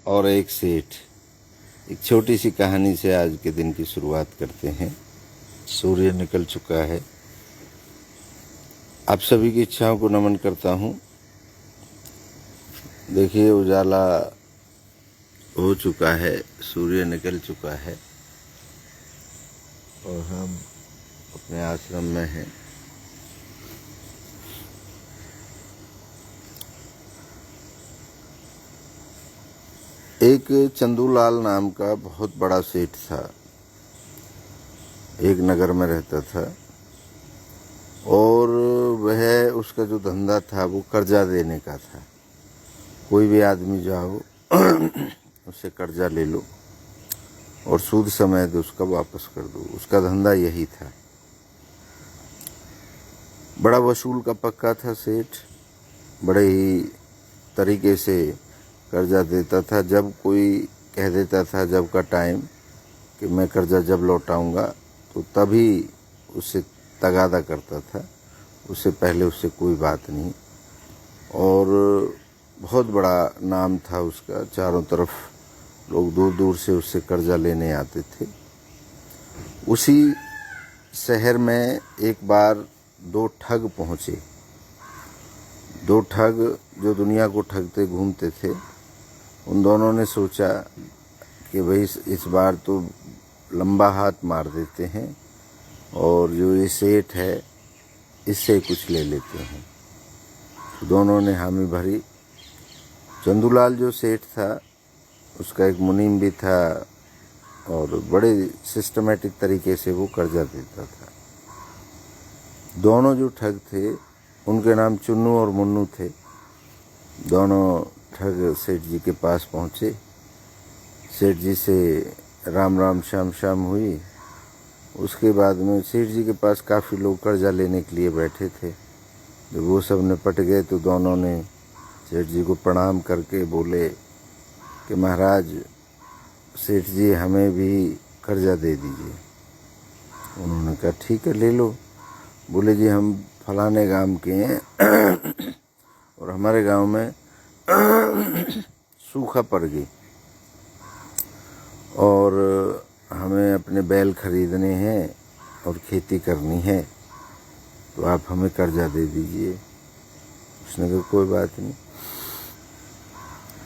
और एक सेठ। एक छोटी सी कहानी से आज के दिन की शुरुआत करते हैं। सूर्य निकल चुका है। आप सभी की इच्छाओं को नमन करता हूँ। देखिए, उजाला हो चुका है, सूर्य निकल चुका है और हम अपने आश्रम में हैं। एक चंदूलाल नाम का बहुत बड़ा सेठ था। एक नगर में रहता था और वह उसका जो धंधा था वो कर्जा देने का था। कोई भी आदमी जाओ उससे कर्जा ले लो और सूद समेत उसका वापस कर दो। उसका धंधा यही था। बड़ा वसूल का पक्का था सेठ। बड़े ही तरीके से कर्जा देता था। जब कोई कह देता था जब का टाइम कि मैं कर्जा जब लौटाऊंगा, तो तभी उससे तगादा करता था। उससे पहले उससे कोई बात नहीं। और बहुत बड़ा नाम था उसका। चारों तरफ लोग दूर दूर से उससे कर्जा लेने आते थे। उसी शहर में एक बार दो ठग पहुँचे। दो ठग जो दुनिया को ठगते घूमते थे। उन दोनों ने सोचा कि भाई इस बार तो लंबा हाथ मार देते हैं और जो ये सेठ है इससे कुछ ले लेते हैं। तो दोनों ने हामी भरी। चंदूलाल जो सेठ था उसका एक मुनीम भी था और बड़े सिस्टमेटिक तरीके से वो कर्जा देता था। दोनों जो ठग थे उनके नाम चुन्नू और मुन्नू थे। दोनों ठग सेठ जी के पास पहुँचे। सेठ जी से राम राम श्याम श्याम हुई। उसके बाद में सेठ जी के पास काफ़ी लोग कर्जा लेने के लिए बैठे थे। जब वो सब निपट गए तो दोनों ने सेठ जी को प्रणाम करके बोले कि महाराज, सेठ जी हमें भी कर्जा दे दीजिए। उन्होंने कहा ठीक है, ले लो। बोले जी हम फलाने गांव के हैं और हमारे गांव में सूखा पड़ गई और हमें अपने बैल खरीदने हैं और खेती करनी है, तो आप हमें कर्जा दे दीजिए। उसने कहा कोई बात नहीं।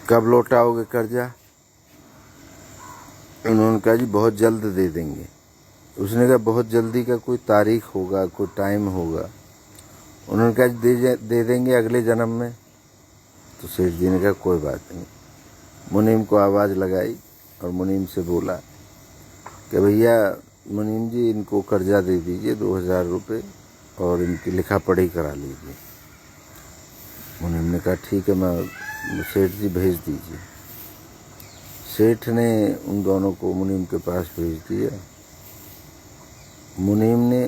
कब लौटाओगे कर्जा? उन्होंने कहा जी बहुत जल्द दे देंगे। उसने कहा बहुत जल्दी का कोई तारीख होगा, कोई टाइम होगा? उन्होंने कहा दे देंगे अगले जन्म में। तो सेठ जी ने कहा कोई बात नहीं। मुनीम को आवाज़ लगाई और मुनीम से बोला कि भैया मुनीम जी, इनको कर्जा दे दीजिए 2000 रुपये और इनकी लिखा पढ़ी करा लीजिए। मुनीम ने कहा ठीक है, मैं सेठ जी भेज दीजिए। सेठ ने उन दोनों को मुनीम के पास भेज दिया। मुनीम ने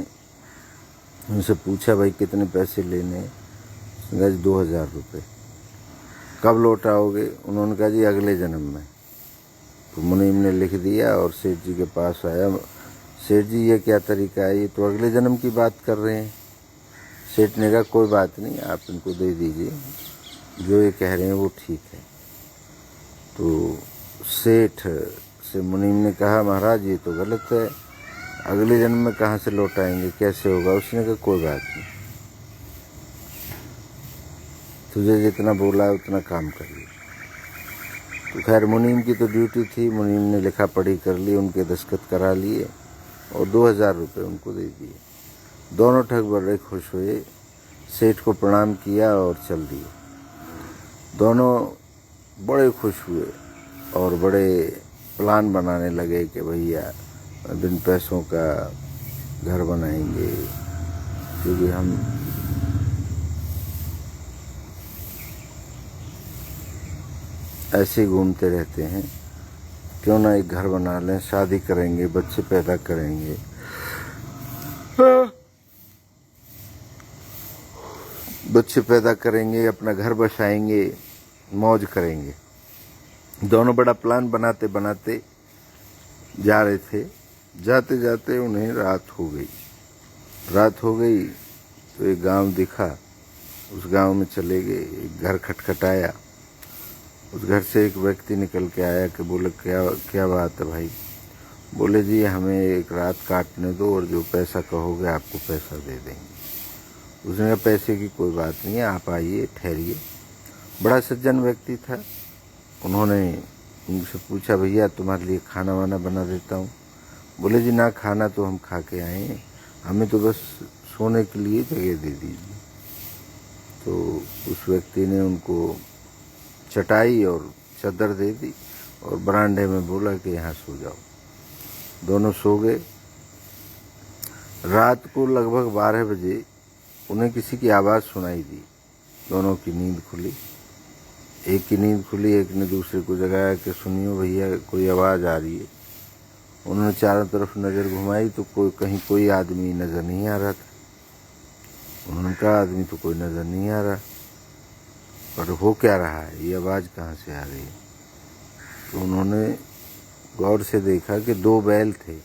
उनसे पूछा भाई कितने पैसे लेने हैं? उसने कहा जी 2000 रुपये। कब लौटाओगे? उन्होंने कहा जी अगले जन्म में। तो मुनीम ने लिख दिया और सेठ जी के पास आया। सेठ जी ये क्या तरीका है, ये तो अगले जन्म की बात कर रहे हैं। सेठ ने कहा कोई बात नहीं, आप इनको दे दीजिए, जो ये कह रहे हैं वो ठीक है। तो सेठ से मुनीम ने कहा महाराज ये तो गलत है, अगले जन्म में कहाँ से लौटाएंगे, कैसे होगा? उसने कहा कोई बात नहीं, तुझे जितना बोला है उतना काम करिए। तो खैर मुनीम की तो ड्यूटी थी। मुनीम ने लिखा पढ़ी कर ली, उनके दस्तखत करा लिए और 2000 रुपये उनको दे दिए। दोनों ठग बड़े खुश हुए, सेठ को प्रणाम किया और चल दिए। दोनों बड़े खुश हुए और बड़े प्लान बनाने लगे कि भैया बिन पैसों का घर बनाएंगे, क्योंकि हम ऐसे ही घूमते रहते हैं, क्यों ना एक घर बना लें, शादी करेंगे, बच्चे पैदा करेंगे। बच्चे पैदा करेंगे, अपना घर बसाएंगे, मौज करेंगे। दोनों बड़ा प्लान बनाते बनाते जा रहे थे। जाते जाते उन्हें रात हो गई। रात हो गई तो एक गांव दिखा। उस गांव में चले गए। एक घर खटखटाया उस घर से एक व्यक्ति निकल के आया कि बोले क्या क्या बात है भाई। बोले जी हमें एक रात काटने दो और जो पैसा कहोगे आपको पैसा दे देंगे। उसने कहा पैसे की कोई बात नहीं है, आप आइए ठहरिए। बड़ा सज्जन व्यक्ति था। उन्होंने उनसे पूछा भैया तुम्हारे लिए खाना वाना बना देता हूँ। बोले जी ना, खाना तो हम खा के आए हैं, हमें तो बस सोने के लिए जगह दे दीजिए। तो उस व्यक्ति ने उनको चटाई और चादर दे दी और बरामदे में बोला कि यहाँ सो जाओ। दोनों सो गए। रात को लगभग 12 बजे उन्हें किसी की आवाज़ सुनाई दी। दोनों की नींद खुली। एक की नींद खुली, एक ने दूसरे को जगाया कि सुनियो भैया कोई आवाज़ आ रही है। उन्होंने चारों तरफ नज़र घुमाई तो कहीं कोई आदमी नज़र नहीं आ रहा था। उन्होंने कहा आदमी तो कोई नज़र नहीं आ रहा, पर हो क्या रहा है, ये आवाज़ कहाँ से आ रही है। तो उन्होंने गौर से देखा कि 2 बैल थे,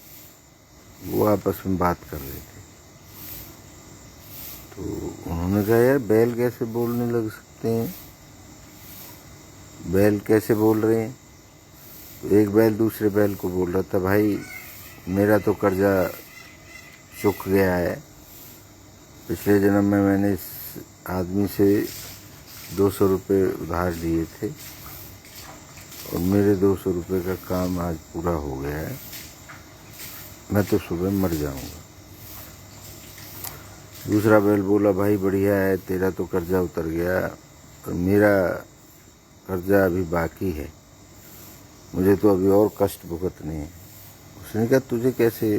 वो आपस में बात कर रहे थे। तो उन्होंने कहा यार बैल कैसे बोलने लग सकते हैं, बैल कैसे बोल रहे हैं। तो एक बैल दूसरे बैल को बोल रहा था भाई मेरा तो कर्जा चुक गया है, पिछले जन्म में मैंने इस आदमी से 200 रुपये उधार लिए थे और मेरे 200 रुपये का काम आज पूरा हो गया है, मैं तो सुबह मर जाऊंगा। दूसरा बैल बोला भाई बढ़िया है, तेरा तो कर्जा उतर गया और मेरा कर्जा अभी बाकी है, मुझे तो अभी और कष्ट भुगतने हैं। उसने कहा तुझे कैसे।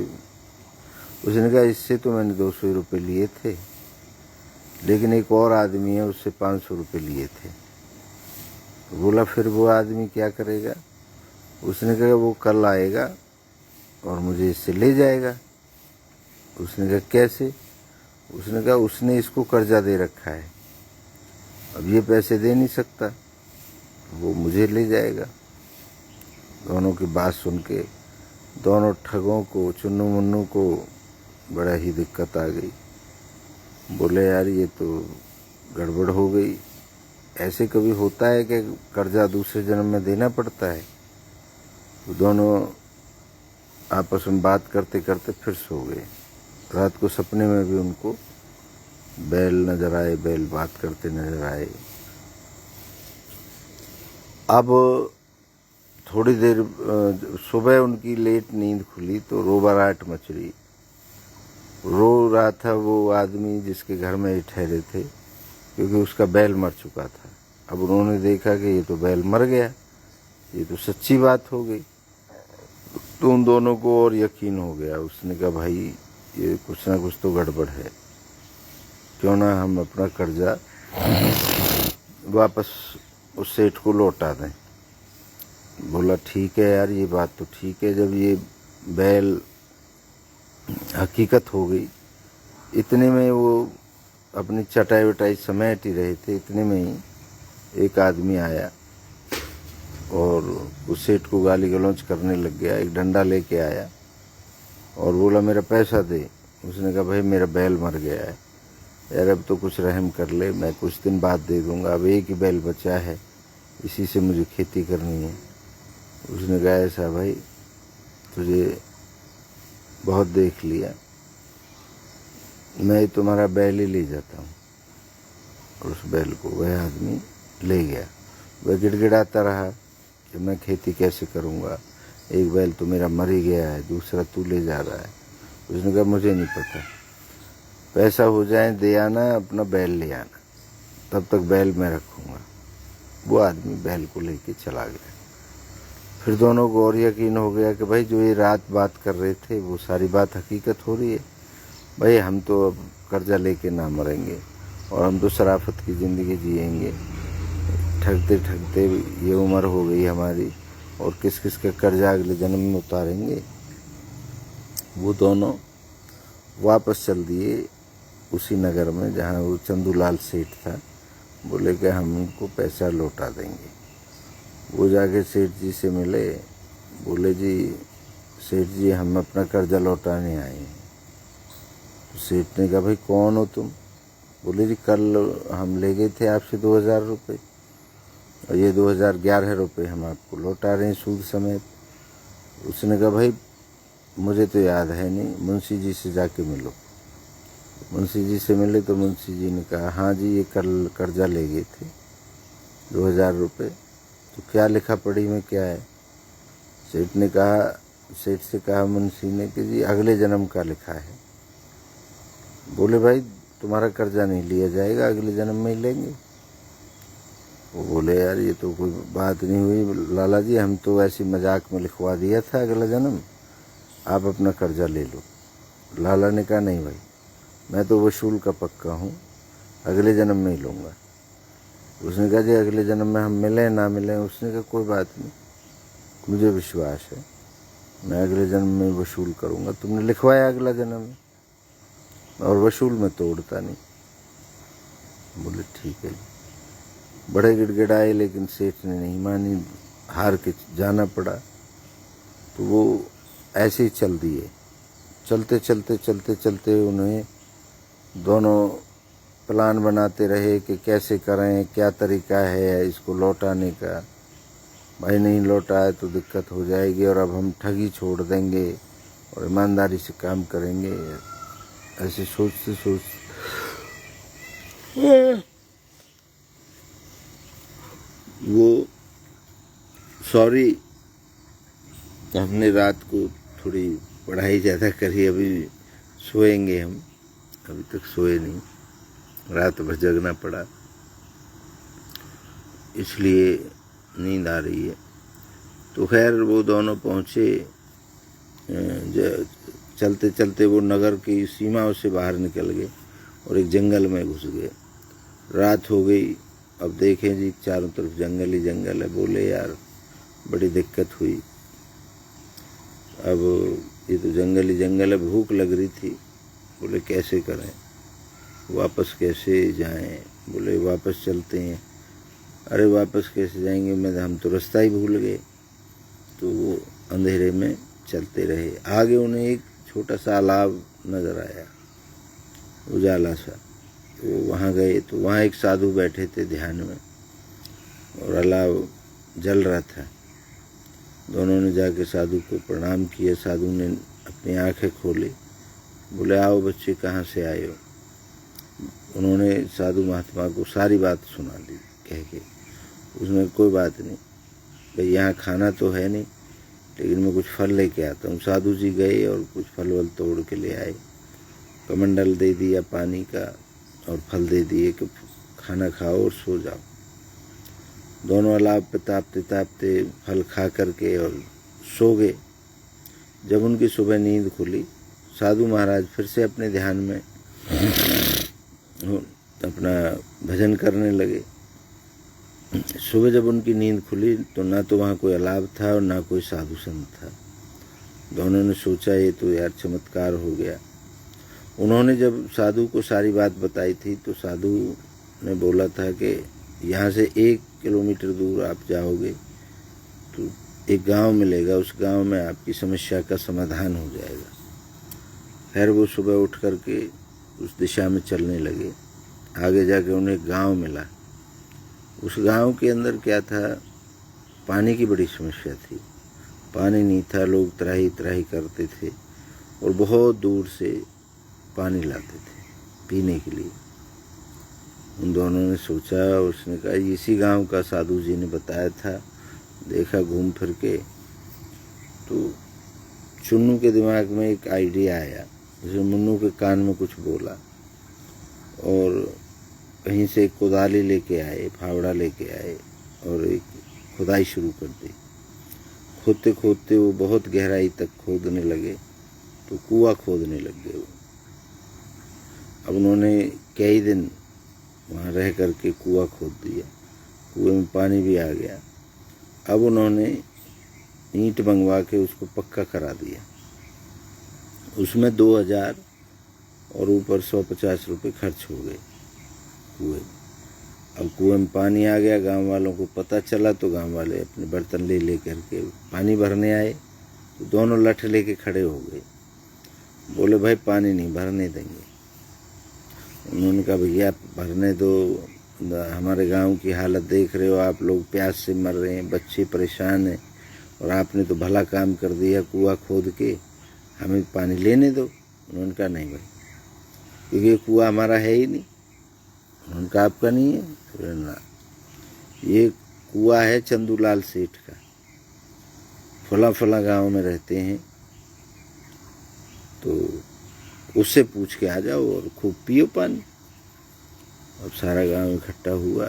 उसने कहा इससे तो मैंने 200 रुपये लिए थे, लेकिन एक और आदमी है उससे 500 रुपये लिए थे। तो बोला फिर वो आदमी क्या करेगा। उसने कहा वो कल आएगा और मुझे इससे ले जाएगा। उसने कहा कैसे। उसने कहा उसने इसको कर्जा दे रखा है, अब ये पैसे दे नहीं सकता, वो मुझे ले जाएगा। दोनों की बात सुन के दोनों ठगों को, चुन्नू मुन्नू को बड़ा ही दिक्कत आ गई। बोले यार ये तो गड़बड़ हो गई, ऐसे कभी होता है कि कर्जा दूसरे जन्म में देना पड़ता है। तो दोनों आपस में बात करते करते फिर सो गए। रात को सपने में भी उनको बैल नजर आए, बैल बात करते नजर आए। अब थोड़ी देर सुबह उनकी लेट नींद खुली तो रोबराहट मच रही। रो रहा था वो आदमी जिसके घर में ये ठहरे थे, क्योंकि उसका बैल मर चुका था। अब उन्होंने देखा कि ये तो बैल मर गया, ये तो सच्ची बात हो गई। तो उन दोनों को और यकीन हो गया। उसने कहा भाई ये कुछ ना कुछ तो गड़बड़ है, क्यों ना हम अपना कर्जा वापस उस सेठ को लौटा दें। बोला ठीक है यार ये बात तो ठीक है। जब ये बैल हकीकत हो गई, इतने में वो अपनी चटाई वटाई समेट ही रहे थे, इतने में ही एक आदमी आया और उस सेठ को गाली गलौज करने लग गया। एक डंडा लेके आया और बोला मेरा पैसा दे। उसने कहा भाई मेरा बैल मर गया है यार, अब तो कुछ रहम कर ले, मैं कुछ दिन बाद दे दूंगा, अब एक ही बैल बचा है, इसी से मुझे खेती करनी है। उसने कहा ऐसा भाई तुझे बहुत देख लिया, मैं तुम्हारा बैल ही ले जाता हूँ। और उस बैल को वह आदमी ले गया। वह गिड़गिड़ाता रहा कि मैं खेती कैसे करूँगा, एक बैल तो मेरा मर ही गया है, दूसरा तू ले जा रहा है। उसने कहा मुझे नहीं पता, पैसा हो जाए दे आना, अपना बैल ले आना, तब तक बैल मैं रखूँगा। वो आदमी बैल को लेके चला गया। फिर दोनों को और यकीन हो गया कि भाई जो ये रात बात कर रहे थे वो सारी बात हकीकत हो रही है। भाई हम तो अब कर्जा लेके ना मरेंगे और हम तो शराफत की ज़िंदगी जिएंगे, ठगते ठगते ये उम्र हो गई हमारी, और किस किस का कर्जा अगले जन्म में उतारेंगे। वो दोनों वापस चल दिए उसी नगर में जहाँ वो चंदूलाल सेठ था। बोले कि हम उनको पैसा लौटा देंगे। वो जाके सेठ जी से मिले। बोले जी सेठ जी हम अपना कर्जा लौटाने आए हैं। तो सेठ ने कहा भाई कौन हो तुम। बोले जी कल हम ले गए थे आपसे 2000 रुपये। और ये 2011 रुपये हम आपको लौटा रहे हैं सूद समेत। उसने कहा भाई मुझे तो याद है नहीं, मुंशी जी से जाके मिलो। मुंशी जी से मिले तो मुंशी जी ने कहा हाँ जी ये कर्जा ले गए थे 2000 रुपये, तो क्या लिखा पढ़ी में क्या है। सेठ से कहा मुंशी ने कि जी अगले जन्म का लिखा है। बोले भाई तुम्हारा कर्जा नहीं लिया जाएगा, अगले जन्म में ही लेंगे। वो बोले यार ये तो कोई बात नहीं हुई लाला जी, हम तो ऐसी मजाक में लिखवा दिया था अगला जन्म, आप अपना कर्जा ले लो। लाला ने कहा नहीं भाई मैं तो वसूल का पक्का हूँ, अगले जन्म में ही लूँगा। उसने कहा जी अगले जन्म में हम मिलें ना मिलें। उसने कहा कोई बात नहीं, मुझे विश्वास है मैं अगले जन्म में वसूल करूँगा, तुमने लिखवाया अगला जन्म में और वसूल में तोड़ता नहीं। बोले ठीक है। बड़े गिड़गिड़ाए लेकिन सेठ ने नहीं मानी, हार के जाना पड़ा। तो वो ऐसे ही चल दिए। चलते चलते चलते चलते उन्हें दोनों प्लान बनाते रहे कि कैसे करें, क्या तरीका है इसको लौटाने का। भाई नहीं लौटा है तो दिक्कत हो जाएगी और अब हम ठगी छोड़ देंगे और ईमानदारी से काम करेंगे। ऐसे सोचते सोचते वो सॉरी हमने रात को थोड़ी पढ़ाई ज़्यादा करी, अभी सोएंगे हम, अभी तक सोए नहीं, रात भर जगना पड़ा इसलिए नींद आ रही है। तो खैर वो दोनों पहुँचे, चलते चलते वो नगर की सीमाओं से बाहर निकल गए और एक जंगल में घुस गए। रात हो गई, अब देखें जी चारों तरफ जंगल ही जंगल है। बोले यार बड़ी दिक्कत हुई, अब ये तो जंगल ही जंगल है, भूख लग रही थी। बोले कैसे करें, वापस कैसे जाएं। बोले वापस चलते हैं। अरे वापस कैसे जाएंगे, हम तो रास्ता ही भूल गए। तो वो अंधेरे में चलते रहे। आगे उन्हें एक छोटा सा तालाब नज़र आया, उजाला सा। तो वहाँ गए तो वहाँ एक साधु बैठे थे ध्यान में और अलाव जल रहा था। दोनों ने जाके साधु को प्रणाम किया। साधु ने अपनी आंखें खोली। बोले आओ बच्चे कहाँ से आए हो। उन्होंने साधु महात्मा को सारी बात सुना दी कह के। उसने कोई बात नहीं भाई, यहाँ खाना तो है नहीं लेकिन मैं कुछ फल लेके आता हूँ। साधु जी गए और कुछ फल वल तोड़ के ले आए, कमंडल दे दिया पानी का और फल दे दिए कि खाना खाओ और सो जाओ। दोनों अलाव पे तापते तापते फल खा करके और सो गए। जब उनकी सुबह नींद खुली, साधु महाराज फिर से अपने ध्यान में अपना भजन करने लगे। सुबह जब उनकी नींद खुली तो ना तो वहाँ कोई अलाव था और ना कोई साधु संत था। दोनों ने सोचा ये तो यार चमत्कार हो गया। उन्होंने जब साधु को सारी बात बताई थी तो साधु ने बोला था कि यहाँ से 1 किलोमीटर दूर आप जाओगे तो एक गांव मिलेगा, उस गांव में आपकी समस्या का समाधान हो जाएगा। खैर वो सुबह उठ करके उस दिशा में चलने लगे। आगे जाके उन्हें एक गांव मिला। उस गांव के अंदर क्या था, पानी की बड़ी समस्या थी। पानी नहीं था, लोग त्राही त्राही करते थे और बहुत दूर से पानी लाते थे पीने के लिए। उन दोनों ने सोचा, उसने कहा इसी गांव का साधु जी ने बताया था। देखा घूम फिर के तो चुन्नू के दिमाग में एक आइडिया आया। उसने मुन्नू के कान में कुछ बोला और कहीं से एक कुदाली लेके आए, फावड़ा लेके आए और एक खुदाई शुरू कर दी। खोदते खोदते वो बहुत गहराई तक खोदने लगे तो कुआं खोदने लग गए वो। अब उन्होंने कई दिन वहाँ रह करके कुआं खोद दिया, कुएं में पानी भी आ गया। अब उन्होंने ईंट मंगवा के उसको पक्का करा दिया। उसमें 2000 और ऊपर 150 रुपये खर्च हो गए कुएं। अब कुएं में पानी आ गया, गांव वालों को पता चला तो गांव वाले अपने बर्तन ले ले करके पानी भरने आए। तो दोनों लठ लेके खड़े हो गए। बोले भाई पानी नहीं भरने देंगे। उन्होंने कहा भैया भरने दो, हमारे गांव की हालत देख रहे हो आप लोग, प्यास से मर रहे हैं, बच्चे परेशान हैं, और आपने तो भला काम कर दिया कुआं खोद के, हमें पानी लेने दो। उन्होंने कहा नहीं भाई, क्योंकि कुआं हमारा है ही नहीं। उन्होंने कहा आपका नहीं है? बोले ना, ये कुआं है चंदूलाल सेठ का, फला फला गांव में रहते हैं, तो उससे पूछ के आ जाओ और खूब पियो पानी। अब सारा गांव इकट्ठा हुआ।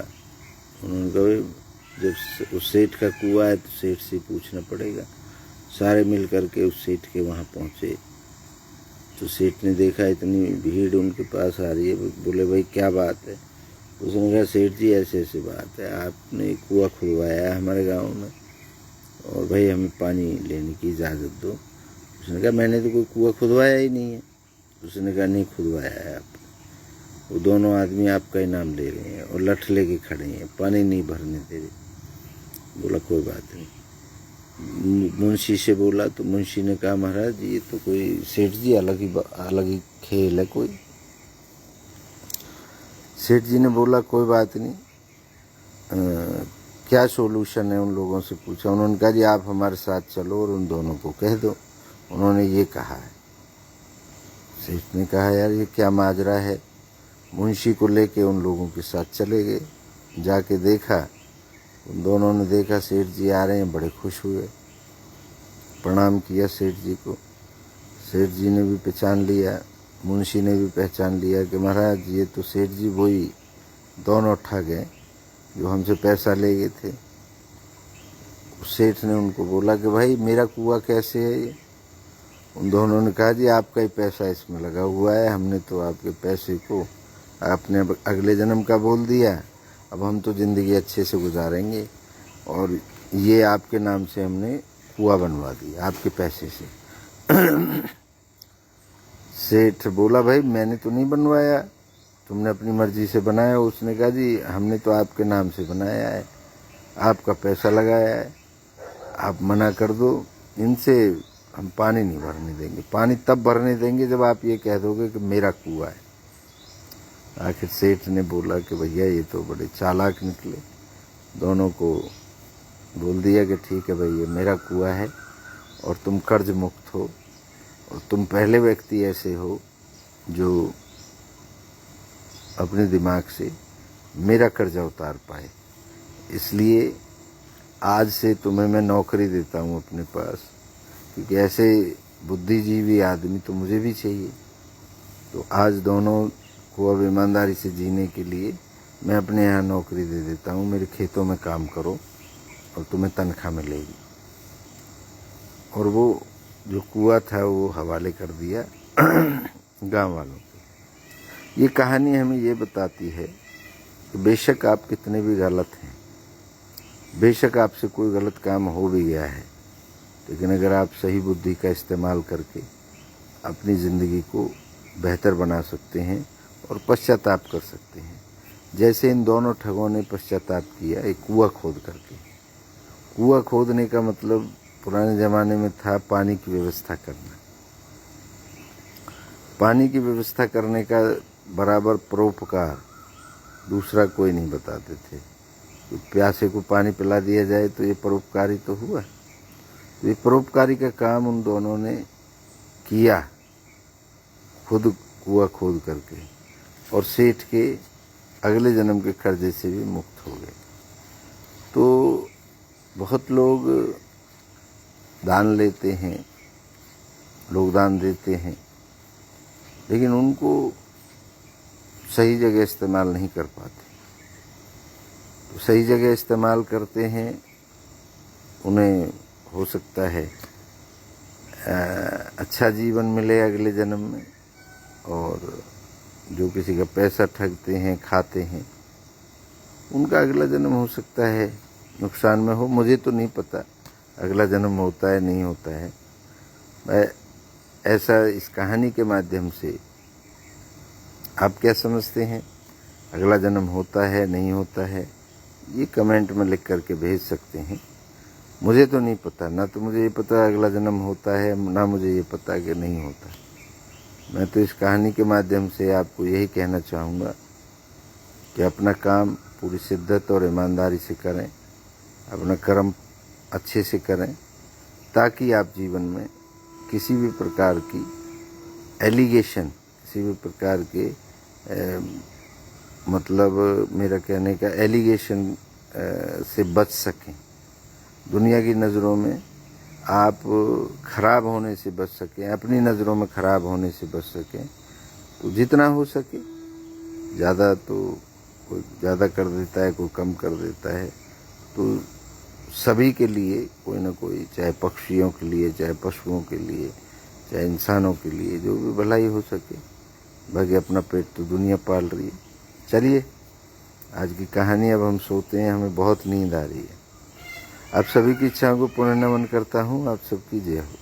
उन्होंने कहा जब उस सेठ का कुआं है तो सेठ से पूछना पड़ेगा। सारे मिल करके उस सेठ के वहाँ पहुँचे तो सेठ ने देखा इतनी भीड़ उनके पास आ रही है। बोले भाई क्या बात है? उसने कहा सेठ जी ऐसे ऐसे बात है, आपने कुआं खुदवाया है हमारे गांव में और भाई हमें पानी लेने की इजाज़त दो। उसने कहा मैंने तो कोई कुआं खुदवाया ही नहीं है। उसने कहा नहीं खुदवाया है आपने, वो दोनों आदमी आपका इनाम ले रहे हैं और लठ लेके खड़े हैं, पानी नहीं भरने दे रहे। बोला कोई बात नहीं। मुंशी से बोला तो मुंशी ने कहा महाराज ये तो कोई सेठ जी अलग ही खेल है कोई। सेठ जी ने बोला कोई बात नहीं, क्या सोल्यूशन है उन लोगों से पूछा। उन्होंने कहा जी आप हमारे साथ चलो और उन दोनों को कह दो उन्होंने ये कहा है। सेठ ने कहा यार ये क्या माजरा है। मुंशी को लेके उन लोगों के साथ चले गए। जाके देखा, उन दोनों ने देखा सेठ जी आ रहे हैं, बड़े खुश हुए, प्रणाम किया सेठ जी को। सेठ जी ने भी पहचान लिया, मुंशी ने भी पहचान लिया कि महाराज ये तो सेठ जी वही दोनों ठग हैं जो हमसे पैसा ले गए थे। सेठ ने उनको बोला कि भाई मेरा कुआं कैसे है ये? उन दोनों ने कहा जी आपका ही पैसा इसमें लगा हुआ है, हमने तो आपके पैसे को आपने अगले जन्म का बोल दिया, अब हम तो ज़िंदगी अच्छे से गुजारेंगे और ये आपके नाम से हमने कुआं बनवा दिया आपके पैसे से। सेठ बोला भाई मैंने तो नहीं बनवाया, तुमने अपनी मर्जी से बनाया। उसने कहा जी हमने तो आपके नाम से बनाया है, आपका पैसा लगाया है, आप मना कर दो, इनसे हम पानी नहीं भरने देंगे। पानी तब भरने देंगे जब आप ये कह दोगे कि मेरा कुआं है। आखिर सेठ ने बोला कि भैया ये तो बड़े चालाक निकले। दोनों को बोल दिया कि ठीक है भाई ये मेरा कुआं है और तुम कर्ज मुक्त हो और तुम पहले व्यक्ति ऐसे हो जो अपने दिमाग से मेरा कर्जा उतार पाए, इसलिए आज से तुम्हें मैं नौकरी देता हूँ अपने पास, क्योंकि ऐसे बुद्धिजीवी आदमी तो मुझे भी चाहिए। तो आज दोनों को अब ईमानदारी से जीने के लिए मैं अपने यहाँ नौकरी दे देता हूँ, मेरे खेतों में काम करो और तुम्हें तनख्वाह मिलेगी। और वो जो कुआं था वो हवाले कर दिया गांव वालों को। ये कहानी हमें ये बताती है कि बेशक आप कितने भी गलत हैं, बेशक आपसे कोई गलत काम हो भी गया है, लेकिन अगर आप सही बुद्धि का इस्तेमाल करके अपनी ज़िंदगी को बेहतर बना सकते हैं और पश्चाताप कर सकते हैं, जैसे इन दोनों ठगों ने पश्चाताप किया एक कुआं खोद करके। कुआं खोदने का मतलब पुराने ज़माने में था पानी की व्यवस्था करना। पानी की व्यवस्था करने का बराबर परोपकार दूसरा कोई नहीं बताते थे। तो प्यासे को पानी पिला दिया जाए तो ये परोपकारी तो हुआ। तो ये परोपकारी का काम उन दोनों ने किया, खुद कुआं खोद करके, और सेठ के अगले जन्म के कर्जे से भी मुक्त हो गए। तो बहुत लोग दान लेते हैं, लोग दान देते हैं, लेकिन उनको सही जगह इस्तेमाल नहीं कर पाते। तो सही जगह इस्तेमाल करते हैं, उन्हें हो सकता है अच्छा जीवन मिले अगले जन्म में, और जो किसी का पैसा ठगते हैं, खाते हैं, उनका अगला जन्म हो सकता है नुकसान में हो। मुझे तो नहीं पता अगला जन्म होता है नहीं होता है। मैं ऐसा इस कहानी के माध्यम से आप क्या समझते हैं, अगला जन्म होता है नहीं होता है, ये कमेंट में लिख करके भेज सकते हैं। मुझे तो नहीं पता, ना तो मुझे ये पता अगला जन्म होता है, ना मुझे ये पता कि नहीं होता। मैं तो इस कहानी के माध्यम से आपको यही कहना चाहूँगा कि अपना काम पूरी शिद्दत और ईमानदारी से करें, अपना कर्म अच्छे से करें, ताकि आप जीवन में किसी भी प्रकार की एलिगेशन, किसी भी प्रकार के मतलब मेरा कहने का एलिगेशन से बच सकें। दुनिया की नज़रों में आप खराब होने से बच सकें, अपनी नज़रों में खराब होने से बच सकें, तो जितना हो सके, ज़्यादा तो कोई ज़्यादा कर देता है, कोई कम कर देता है, तो सभी के लिए कोई ना कोई, चाहे पक्षियों के लिए, चाहे पशुओं के लिए, चाहे इंसानों के लिए, जो भी भलाई हो सके। बाकी अपना पेट तो दुनिया पाल रही है। चलिए, आज की कहानी, अब हम सोते हैं, हमें बहुत नींद आ रही है। आप सभी की इच्छाओं को पुनः नमन करता हूँ। आप सबकी जय हो।